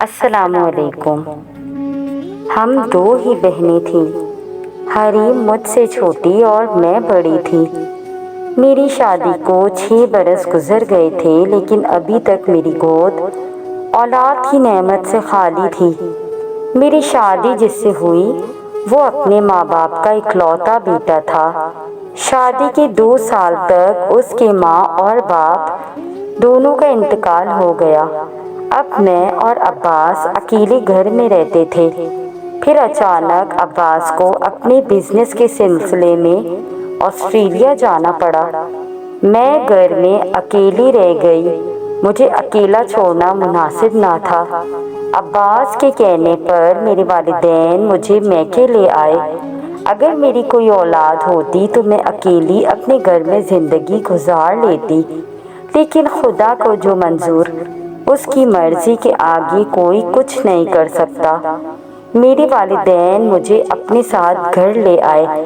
السلام علیکم۔ ہم دو ہی بہنیں تھیں، حریم مجھ سے چھوٹی اور میں بڑی تھی۔ میری شادی کو 6 برس گزر گئے تھے، لیکن ابھی تک میری گود اولاد کی نعمت سے خالی تھی۔ میری شادی جس سے ہوئی وہ اپنے ماں باپ کا اکلوتا بیٹا تھا۔ شادی کے 2 سال تک اس کے ماں اور باپ دونوں کا انتقال ہو گیا۔ اب میں اور عباس اکیلے گھر میں رہتے تھے۔ پھر اچانک عباس کو اپنے بزنس کے سلسلے میں آسٹریلیا جانا پڑا۔ میں گھر میں اکیلی رہ گئی۔ مجھے اکیلا چھوڑنا مناسب نہ تھا۔ عباس کے کہنے پر میرے والدین مجھے میکے لے آئے۔ اگر میری کوئی اولاد ہوتی تو میں اکیلی اپنے گھر میں زندگی گزار لیتی، لیکن خدا کو جو منظور، اس کی مرضی کے آگے کوئی کچھ نہیں کر سکتا۔ میرے والدین مجھے اپنے ساتھ گھر لے آئے۔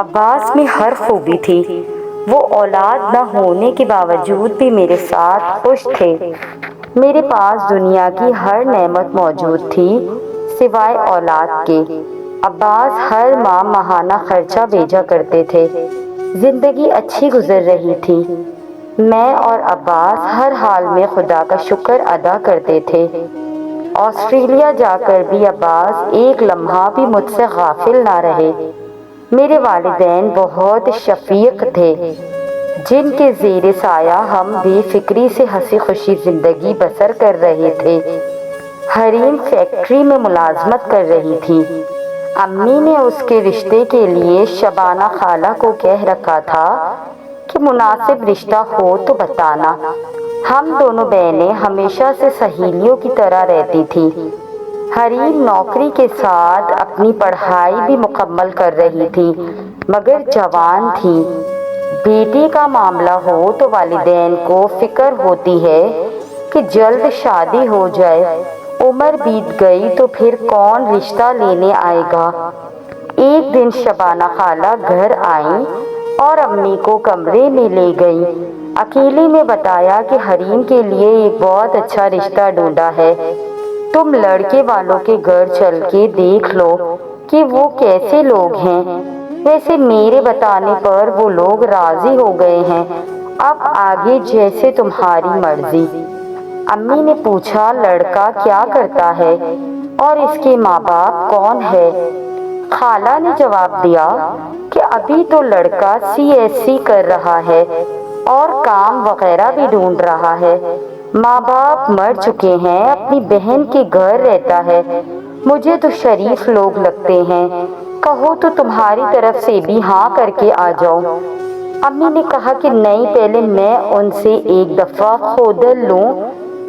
عباس میں ہر خوبی تھی۔ وہ اولاد نہ ہونے کے باوجود بھی میرے ساتھ خوش تھے۔ میرے پاس دنیا کی ہر نعمت موجود تھی سوائے اولاد کے۔ عباس ہر ماہ ماہانہ خرچہ بھیجا کرتے تھے۔ زندگی اچھی گزر رہی تھی۔ میں اور عباس ہر حال میں خدا کا شکر ادا کرتے تھے۔ آسٹریلیا جا کر بھی عباس ایک لمحہ بھی مجھ سے غافل نہ رہے۔ میرے والدین بہت شفیق تھے، جن کے زیر سایہ ہم بے فکری سے ہنسی خوشی زندگی بسر کر رہے تھے۔ حریم فیکٹری میں ملازمت کر رہی تھی۔ امی نے اس کے رشتے کے لیے شبانہ خالہ کو کہہ رکھا تھا کہ مناسب رشتہ ہو تو بتانا۔ ہم دونوں بہنیں ہمیشہ سے سہیلیوں کی طرح رہتی تھیں۔ حریم نوکری کے ساتھ اپنی پڑھائی بھی مکمل کر رہی تھی، مگر جوان تھی۔ بیٹی کا معاملہ ہو تو والدین کو فکر ہوتی ہے کہ جلد شادی ہو جائے۔ عمر بیت گئی تو پھر کون رشتہ لینے آئے گا۔ ایک دن شبانہ خالہ گھر آئیں اور امی کو کمرے میں لے گئیں۔ اکیلے میں بتایا کہ حریم کے لیے ایک بہت اچھا رشتہ ڈھونڈا ہے، تم لڑکے والوں کے گھر چل کے دیکھ لو کہ وہ کیسے لوگ ہیں۔ ویسے میرے بتانے پر وہ لوگ راضی ہو گئے ہیں، اب آگے جیسے تمہاری مرضی۔ امی نے پوچھا لڑکا کیا کرتا ہے اور اس کے ماں باپ کون ہے؟ خالہ نے جواب دیا کہ ابھی تو لڑکا CSC کر رہا ہے اور کام وغیرہ بھی ڈھونڈ رہا ہے۔ ماں باپ مر چکے ہیں، اپنی بہن کے گھر رہتا ہے۔ مجھے تو شریف لوگ لگتے ہیں، کہو تو تمہاری طرف سے بھی ہاں کر کے آ جاؤں۔ امی نے کہا کہ نہیں، پہلے میں ان سے ایک دفعہ خودل لوں،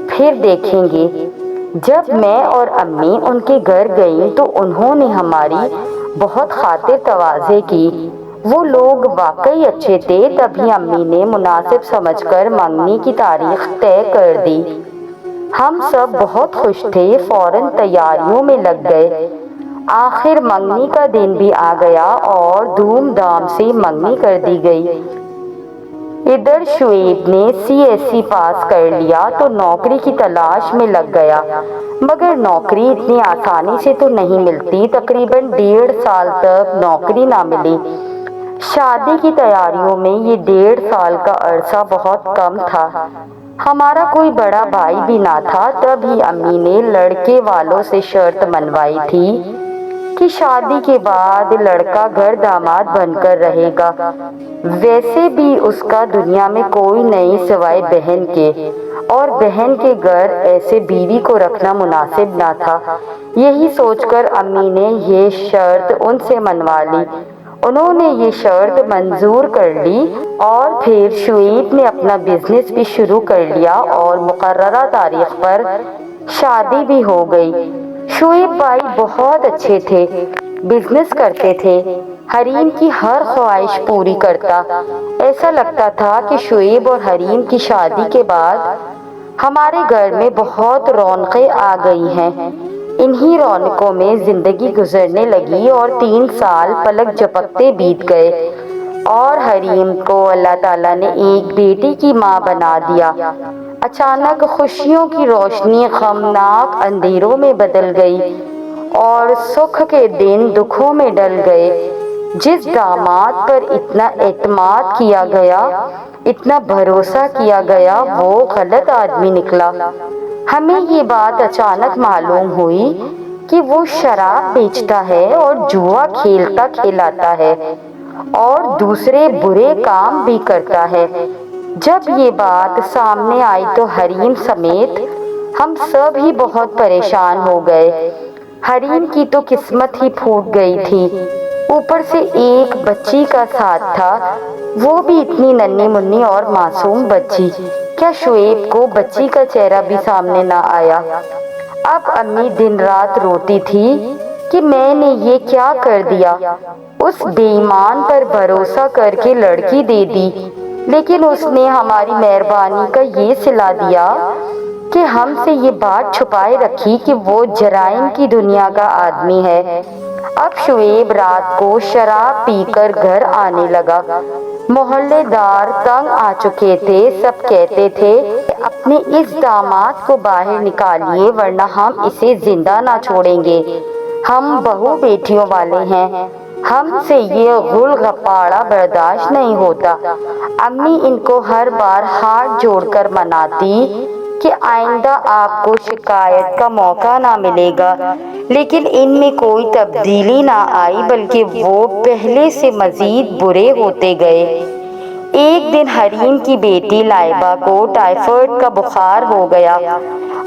پھر دیکھیں گے۔ جب میں اور امی ان کے گھر گئیں تو انہوں نے ہماری بہت خاطر تواضع کی۔ وہ لوگ واقعی اچھے تھے۔ تبھی امی نے مناسب سمجھ کر منگنی کی تاریخ طے کر دی۔ ہم سب بہت خوش تھے، فوراً تیاریوں میں لگ گئے۔ آخر منگنی کا دن بھی آ گیا اور دھوم دھام سے منگنی کر دی گئی۔ ادھر شعیب نے CSC پاس کر لیا تو نوکری کی تلاش میں لگ گیا، مگر نوکری اتنی آسانی سے تو نہیں ملتی۔ تقریباً 1.5 سال تک نوکری نہ ملی۔ شادی کی تیاریوں میں یہ 1.5 سال کا عرصہ بہت کم تھا۔ ہمارا کوئی بڑا بھائی بھی نہ تھا۔ تبھی امی نے لڑکے والوں سے شرط منوائی تھی کہ شادی کے بعد لڑکا گھر داماد بن کر رہے گا۔ ویسے بھی اس کا دنیا میں کوئی نہیں سوائے بہن کے، اور بہن کے گھر ایسے بیوی کو رکھنا مناسب نہ تھا۔ یہی سوچ کر امی نے یہ شرط ان سے منوا لی۔ انہوں نے یہ شرط منظور کر لی اور پھر شعیب نے اپنا بزنس بھی شروع کر لیا اور مقررہ تاریخ پر شادی بھی ہو گئی۔ شعیب بھائی بہت اچھے تھے، بزنس کرتے تھے، حریم کی ہر خواہش پوری کرتا۔ ایسا لگتا تھا کہ شعیب اور حریم کی شادی کے بعد ہمارے گھر میں بہت رونقیں آ گئی ہیں۔ انہی رونقوں میں زندگی گزرنے لگی اور 3 سال پلک جھپکتے بیت گئے اور حریم کو اللہ تعالیٰ نے ایک بیٹی کی ماں بنا دیا۔ اچانک خوشیوں کی روشنی غمناک اندھیروں میں بدل گئی اور سکھ کے دن دکھوں میں ڈل گئے۔ جس داماد پر اتنا اعتماد کیا گیا، اتنا بھروسہ کیا گیا، وہ غلط آدمی نکلا۔ ہمیں یہ بات اچانک معلوم ہوئی کہ وہ شراب بیچتا ہے اور جوا کھیلتا کھلاتا ہے اور دوسرے برے کام بھی کرتا ہے۔ جب یہ بات سامنے آئی تو حریم سمیت ہم سب ہی بہت پریشان ہو گئے۔ حریم کی تو قسمت ہی پھوٹ گئی تھی، اوپر سے ایک بچی کا ساتھ تھا، وہ بھی اتنی ننھی منی اور معصوم بچی۔ کیا شعیب کو بچی کا چہرہ بھی سامنے نہ آیا؟ اب امی دن رات روتی تھی کہ میں نے یہ کیا کر دیا، اس بے ایمان پر بھروسہ کر کے لڑکی دے دی، لیکن اس نے ہماری مہربانی کا یہ صلہ دیا کہ ہم سے یہ بات چھپائے رکھی کہ وہ جرائم کی دنیا کا آدمی ہے۔ اب شعیب رات کو شراب پی کر گھر آنے لگا۔ محلے دار تنگ آ چکے تھے، سب کہتے تھے اپنے اس داماد کو باہر نکالیے ورنہ ہم اسے زندہ نہ چھوڑیں گے، ہم بہو بیٹیوں والے ہیں، ہم سے یہ غل غپاڑا برداشت نہیں ہوتا۔ امی ان کو ہر بار ہاتھ جوڑ کر مناتی کہ آئندہ آپ کو شکایت کا موقع نہ ملے گا، لیکن ان میں کوئی تبدیلی نہ آئی بلکہ وہ پہلے سے مزید برے ہوتے گئے۔ ایک دن حریم کی بیٹی لائبہ کو ٹائیفائڈ کا بخار ہو گیا۔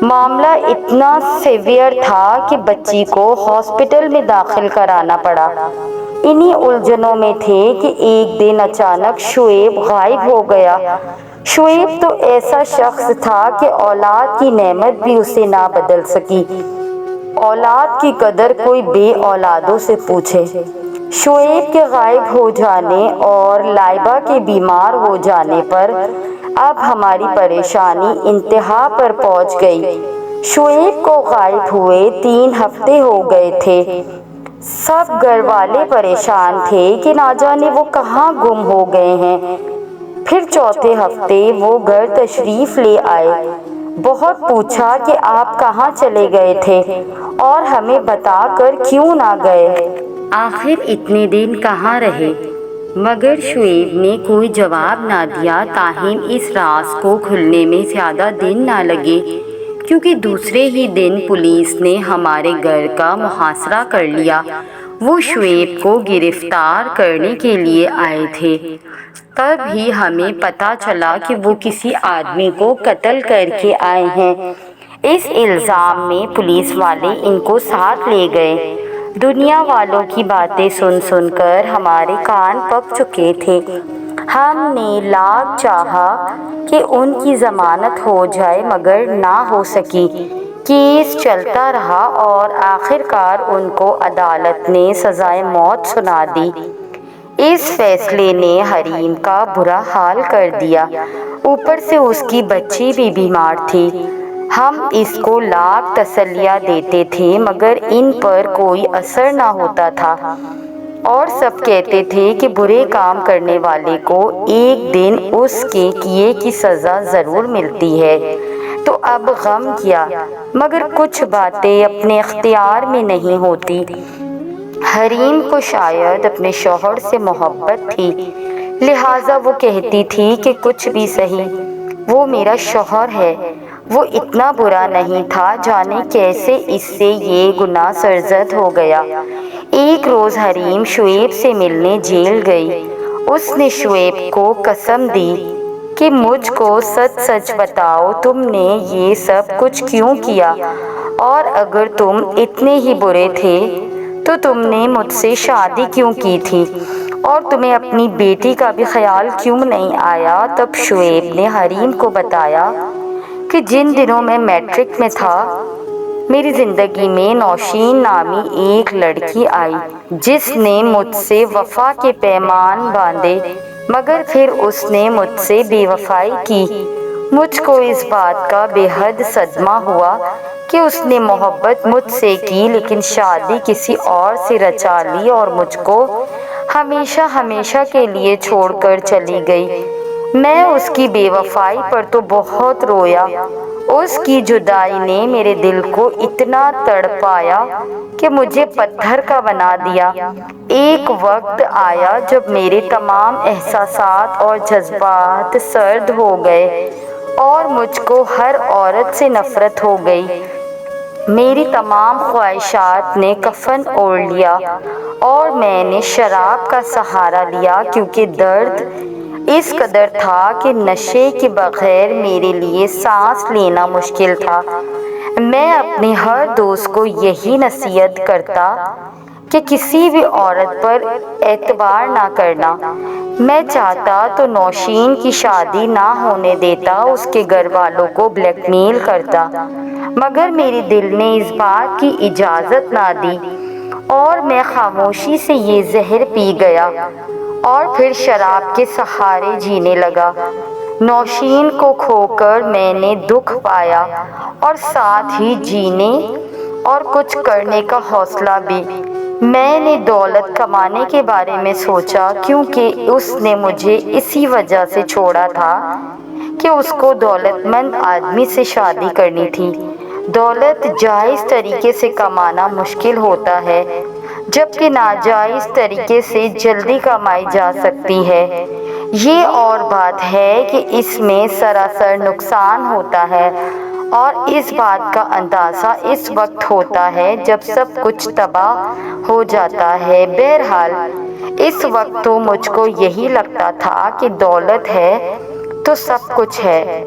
معاملہ اتنا سیویئر تھا کہ بچی کو ہاسپٹل میں داخل کرانا پڑا۔ انہی الجھنوں میں تھے کہ ایک دن اچانک شعیب غائب ہو گیا۔ شعیب تو ایسا شخص تھا کہ اولاد کی نعمت بھی اسے نہ بدل سکی۔ اولاد کی قدر کوئی بے اولادوں سے پوچھے۔ شعیب کے غائب ہو جانے اور لائبہ کے بیمار ہو جانے پر اب ہماری پریشانی انتہا پر پہنچ گئی۔ شعیب کو غائب ہوئے 3 ہفتے ہو گئے تھے۔ سب گھر والے پریشان تھے کہ نہ جانے وہ کہاں گم ہو گئے ہیں۔ پھر چوتھے ہفتے وہ گھر تشریف لے آئے۔ بہت پوچھا کہ آپ کہاں چلے گئے تھے اور ہمیں بتا کر کیوں نہ گئے؟ آخر اتنے دن کہاں رہے؟ مگر شعیب نے کوئی جواب نہ دیا۔ تاہم اس راز کو کھلنے میں زیادہ دن نہ لگے، کیونکہ دوسرے ہی دن پولیس نے ہمارے گھر کا محاصرہ کر لیا۔ وہ شعیب کو گرفتار کرنے کے لیے آئے تھے۔ تب ہی ہمیں پتہ چلا کہ وہ کسی آدمی کو قتل کر کے آئے ہیں۔ اس الزام میں پولیس والے ان کو ساتھ لے گئے۔ دنیا والوں کی باتیں سن سن کر ہمارے کان پک چکے تھے۔ ہم نے لاکھ چاہا کہ ان کی ضمانت ہو جائے مگر نہ ہو سکی۔ کیس چلتا رہا اور آخرکار ان کو عدالت نے سزائے موت سنا دی۔ اس فیصلے نے حریم کا برا حال کر دیا، اوپر سے اس کی بچی بھی بیمار تھی۔ ہم اس کو لاکھ تسلیاں دیتے تھے مگر ان پر کوئی اثر نہ ہوتا تھا، اور سب کہتے تھے کہ برے کام کرنے والے کو ایک دن اس کے کیے کی سزا ضرور ملتی ہے۔ تو اب غم کیا، مگر کچھ باتیں اپنے اختیار میں نہیں ہوتی۔ حریم کو شاید اپنے شوہر سے محبت تھی، لہٰذا وہ کہتی تھی کہ کچھ بھی سہی، وہ میرا شوہر ہے، وہ اتنا برا نہیں تھا، جانے کیسے اس سے یہ گناہ سرزد ہو گیا۔ ایک روز حریم شعیب سے ملنے جیل گئی۔ اس نے شعیب کو قسم دی کہ مجھ کو سچ سچ بتاؤ تم نے یہ سب کچھ کیوں کیا، اور اگر تم اتنے ہی برے تھے تو تم نے مجھ سے شادی کیوں کی تھی، اور تمہیں اپنی بیٹی کا بھی خیال کیوں نہیں آیا؟ تب شعیب نے حریم کو بتایا کہ جن دنوں میں میٹرک میں تھا میری زندگی میں نوشین نامی ایک لڑکی آئی جس نے مجھ سے وفا کے پیمان باندھے، مگر پھر اس نے مجھ سے بے وفائی کی۔ مجھ کو اس بات کا بے حد صدمہ ہوا کہ اس نے محبت مجھ سے کی لیکن شادی کسی اور سے رچا لی اور مجھ کو ہمیشہ ہمیشہ کے لیے چھوڑ کر چلی گئی۔ میں اس کی بے وفائی پر تو بہت رویا۔ اس کی جدائی نے میرے دل کو اتنا تڑپایا کہ مجھے پتھر کا بنا دیا۔ ایک وقت آیا جب میرے تمام احساسات اور جذبات سرد ہو گئے اور مجھ کو ہر عورت سے نفرت ہو گئی۔ میری تمام خواہشات نے کفن اوڑھ لیا اور میں نے شراب کا سہارا لیا، کیونکہ درد اس قدر تھا کہ نشے کے بغیر میرے لیے سانس لینا مشکل تھا۔ میں اپنے ہر دوست کو یہی نصیحت کرتا کہ کسی بھی عورت پر اعتبار نہ کرنا۔ میں چاہتا تو نوشین کی شادی نہ ہونے دیتا، اس کے گھر والوں کو بلیک میل کرتا، مگر میرے دل نے اس بات کی اجازت نہ دی اور میں خاموشی سے یہ زہر پی گیا اور پھر شراب کے سہارے جینے لگا۔ نوشین کو کھو کر میں نے دکھ پایا اور ساتھ ہی جینے اور کچھ کرنے کا حوصلہ بھی۔ میں نے دولت کمانے کے بارے میں سوچا، کیونکہ اس نے مجھے اسی وجہ سے چھوڑا تھا کہ اس کو دولت مند آدمی سے شادی کرنی تھی۔ دولت جائز طریقے سے کمانا مشکل ہوتا ہے، جبکہ ناجائز طریقے سے جلدی کمائی جا سکتی ہے۔ یہ اور بات ہے کہ اس میں سراسر نقصان ہوتا ہے، اور اس بات کا اندازہ اس وقت ہوتا ہے جب سب کچھ تباہ ہو جاتا ہے۔ بہرحال اس وقت تو مجھ کو یہی لگتا تھا کہ دولت ہے تو سب کچھ ہے،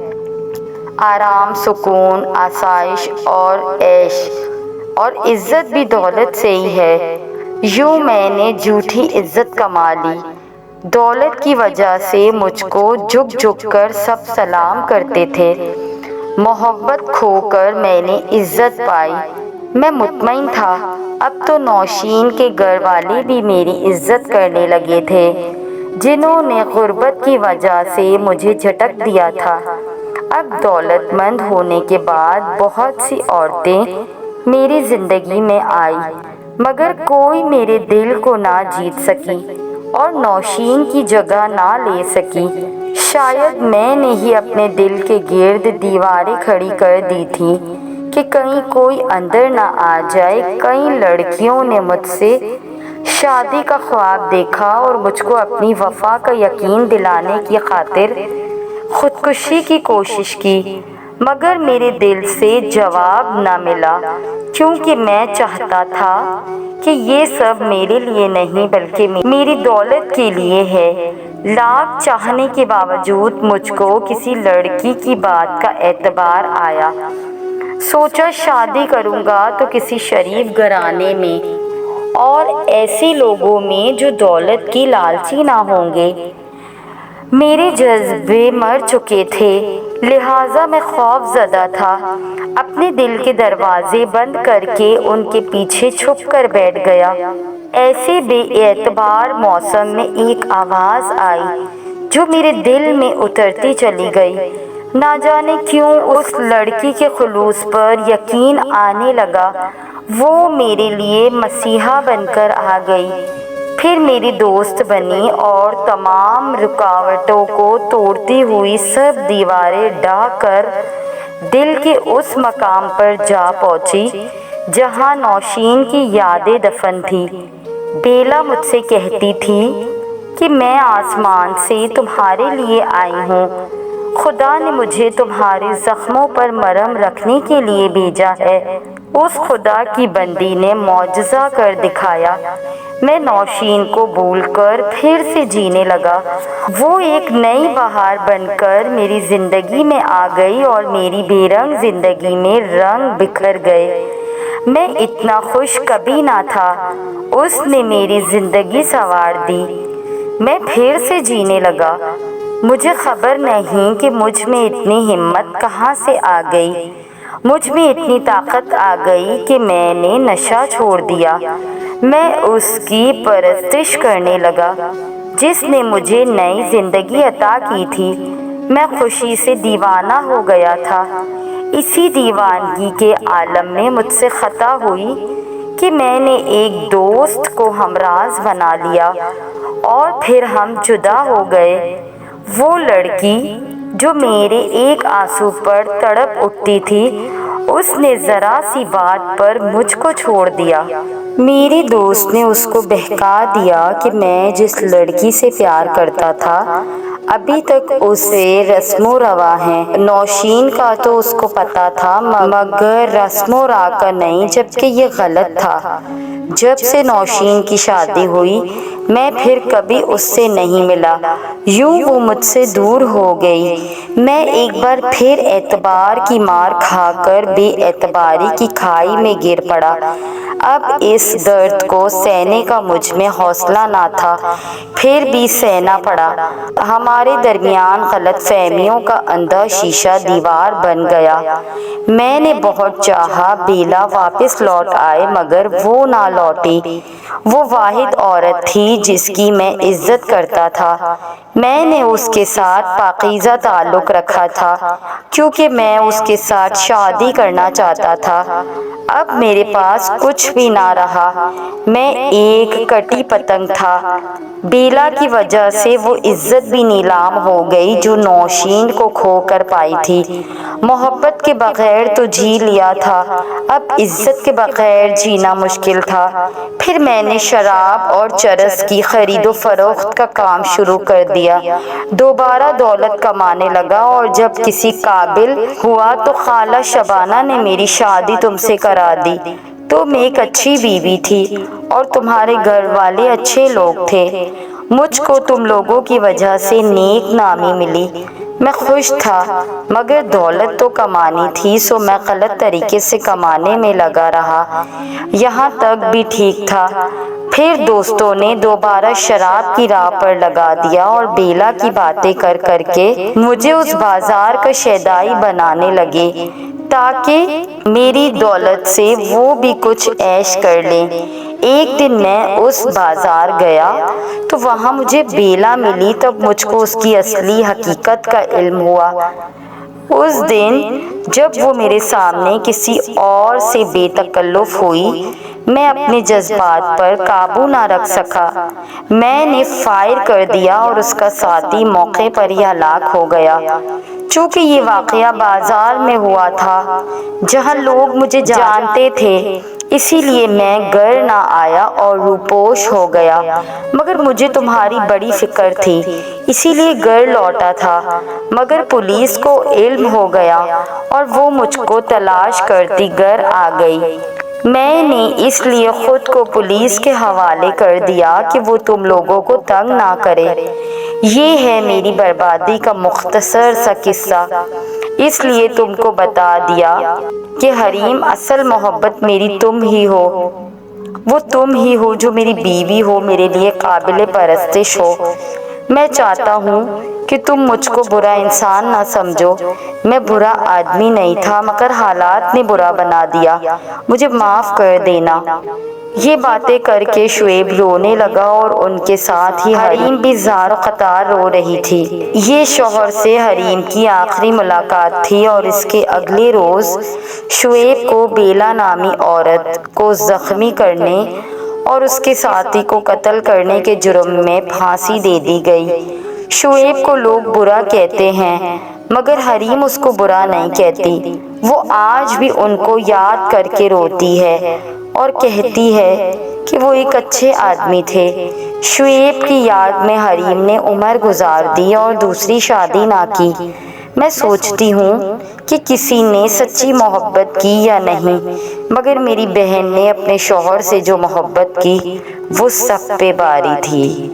آرام، سکون، آسائش اور عیش اور عزت بھی دولت سے ہی ہے۔ یوں میں نے جھوٹی عزت کما لی۔ دولت کی وجہ سے مجھ کو جھک جھک کر سب سلام کرتے تھے۔ محبت کھو کر میں نے عزت پائی۔ میں مطمئن تھا اب تو نوشین کے گھر والے بھی میری عزت کرنے لگے تھے، جنہوں نے غربت کی وجہ سے مجھے جھٹک دیا تھا۔ اب دولت مند ہونے کے بعد بہت سی عورتیں میری زندگی میں آئی، مگر کوئی میرے دل کو نہ جیت سکی اور نوشین کی جگہ نہ لے سکی۔ شاید میں نے ہی اپنے دل کے گرد دیواریں کھڑی کر دی تھی کہ کہیں کوئی اندر نہ آ جائے۔ کئی لڑکیوں نے مجھ سے شادی کا خواب دیکھا اور مجھ کو اپنی وفا کا یقین دلانے کی خاطر خودکشی کی کوشش کی، مگر میرے دل سے جواب نہ ملا، کیونکہ میں چاہتا تھا کہ یہ سب میرے لیے نہیں بلکہ میری دولت کے لیے ہے۔ لاکھ چاہنے کے باوجود مجھ کو کسی لڑکی کی بات کا اعتبار آیا۔ سوچا شادی کروں گا تو کسی شریف گھرانے میں اور ایسے لوگوں میں جو دولت کی لالچی نہ ہوں گے۔ میرے جذبے مر چکے تھے، لہٰذا میں خوف زدہ تھا۔ اپنے دل کے دروازے بند کر کے ان کے پیچھے چھپ کر بیٹھ گیا۔ ایسے بے اعتبار موسم میں ایک آواز آئی جو میرے دل میں اترتی چلی گئی۔ نہ جانے کیوں اس لڑکی کے خلوص پر یقین آنے لگا۔ وہ میرے لیے مسیحا بن کر آ گئی، پھر میری دوست بنی اور تمام رکاوٹوں کو توڑتی ہوئی سب دیواریں ڈھا کر دل کے اس مقام پر جا پہنچی جہاں نوشین کی یادیں دفن تھی۔ بیلا مجھ سے کہتی تھی کہ میں آسمان سے تمہارے لیے آئی ہوں، خدا نے مجھے تمہارے زخموں پر مرہم رکھنے کے لیے بھیجا ہے۔ اس خدا کی بندی نے معجزہ کر دکھایا۔ میں نوشین کو بھول کر پھر سے جینے لگا۔ وہ ایک نئی بہار بن کر میری زندگی میں آ گئی اور میری بے رنگ زندگی میں رنگ بکھر گئے۔ میں اتنا خوش کبھی نہ تھا۔ اس نے میری زندگی سنوار دی۔ میں پھر سے جینے لگا۔ مجھے خبر نہیں کہ مجھ میں اتنی ہمت کہاں سے آ گئی، مجھ میں اتنی طاقت آ گئی کہ میں نے نشہ چھوڑ دیا۔ میں اس کی پرستش کرنے لگا جس نے مجھے نئی زندگی عطا کی تھی۔ میں خوشی سے دیوانہ ہو گیا تھا۔ اسی دیوانگی کے عالم میں مجھ سے خطا ہوئی کہ میں نے ایک دوست کو ہمراز بنا لیا اور پھر ہم جدا ہو گئے۔ وہ لڑکی جو میرے ایک آنسو پر تڑپ اٹھتی تھی، اس نے ذرا سی بات پر مجھ کو چھوڑ دیا۔ میری دوست نے اس کو بہکا دیا کہ میں جس لڑکی سے پیار کرتا تھا ابھی تک اسے رسم و رواں ہے۔ نوشین کا تو اس کو پتا تھا مگر رسم و راہ کا نہیں، جبکہ یہ غلط تھا۔ جب سے نوشین کی شادی ہوئی میں پھر کبھی اس سے نہیں ملا، یوں وہ مجھ سے دور ہو گئی۔ میں ایک بار پھر اعتبار کی مار کھا کر بے اعتباری کی کھائی میں گر پڑا۔ اب اس درد کو سہنے کا مجھ میں حوصلہ نہ تھا، پھر بھی سہنا پڑا۔ ہمارے درمیان غلط فہمیوں کا اندھا شیشہ دیوار بن گیا۔ میں نے بہت چاہا بیلا واپس لوٹ آئے مگر وہ نہ لوٹی۔ وہ واحد عورت تھی جس کی میں عزت کرتا تھا۔ میں نے اس کے ساتھ پاکیزہ تعلق رکھا تھا کیونکہ میں اس کے ساتھ شادی کرنا چاہتا تھا۔ اب میرے پاس کچھ بھی نہ رہا، میں ایک کٹی پتنگ تھا۔ بیلا کی وجہ سے وہ عزت بھی نیلام ہو گئی جو نوشین کو کھو کر پائی تھی۔ محبت کے بغیر تو جی لیا تھا، اب عزت کے بغیر جینا مشکل تھا۔ پھر میں نے شراب اور چرس کی خرید و فروخت کا کام شروع کر دیا، دوبارہ دولت کمانے لگا، اور جب کسی قابل ہوا تو خالہ شبانہ نے میری شادی تم سے کرا دی۔ تم ایک اچھی بیوی تھی اور تمہارے گھر والے اچھے لوگ تھے۔ مجھ کو تم لوگوں کی وجہ سے نیک نامی ملی، میں خوش تھا، مگر دولت تو کمانی تھی سو میں غلط طریقے سے کمانے میں لگا رہا۔ یہاں تک بھی ٹھیک تھا، پھر دوستوں نے دوبارہ شراب کی راہ پر لگا دیا اور بیلا کی باتیں کر کر کے مجھے اس بازار کا شیدائی بنانے لگے تاکہ میری دولت سے وہ بھی کچھ عیش کر لیں۔ ایک دن میں اس بازار گیا تو وہاں مجھے بیلا ملی، تب مجھ کو اس کی اصلی حقیقت کا علم ہوا۔ اس دن جب وہ میرے سامنے کسی اور سے بے تکلف ہوئی میں اپنے جذبات پر قابو نہ رکھ سکا، میں نے فائر کر دیا اور اس کا ساتھی موقع پر ہی ہلاک ہو گیا۔ چونکہ یہ واقعہ بازار میں ہوا تھا جہاں لوگ مجھے جانتے تھے، اسی لیے میں گھر نہ آیا اور روپوش ہو گیا، مگر مجھے تمہاری بڑی فکر تھی اسی لیے گھر لوٹا تھا، مگر پولیس کو علم ہو گیا اور وہ مجھ کو تلاش کرتی گھر آ گئی۔ میں نے اس لیے خود کو پولیس کے حوالے کر دیا کہ وہ تم لوگوں کو تنگ نہ کرے۔ یہ ہے میری بربادی کا مختصر سا قصہ، اس لیے تم کو بتا دیا کہ حریم اصل محبت میری تم ہی ہو، وہ تم ہی ہو جو میری بیوی ہو، میرے لیے قابل پرستش ہو۔ میں چاہتا ہوں کہ تم مجھ کو برا انسان نہ سمجھو، میں برا آدمی نہیں تھا مگر حالات نے برا بنا دیا، مجھے معاف کر دینا۔ یہ باتیں کر کے شعیب رونے لگا اور ان کے ساتھ ہی حریم بھی زار و قطار رو رہی تھی۔ یہ شوہر سے حریم کی آخری ملاقات تھی اور اس کے اگلے روز شعیب کو بیلا نامی عورت کو زخمی کرنے اور اس کے ساتھی کو قتل کرنے کے جرم میں پھانسی دے دی گئی۔ شعیب کو لوگ برا کہتے ہیں مگر حریم اس کو برا نہیں کہتی، وہ آج بھی ان کو یاد کر کے روتی ہے اور کہتی ہے کہ وہ ایک اچھے آدمی تھے۔ شعیب کی یاد میں حریم نے عمر گزار دی اور دوسری شادی نہ کی۔ میں سوچتی ہوں کہ کسی نے سچی محبت کی یا نہیں، مگر میری بہن نے اپنے شوہر سے جو محبت کی وہ سب پہ باری تھی۔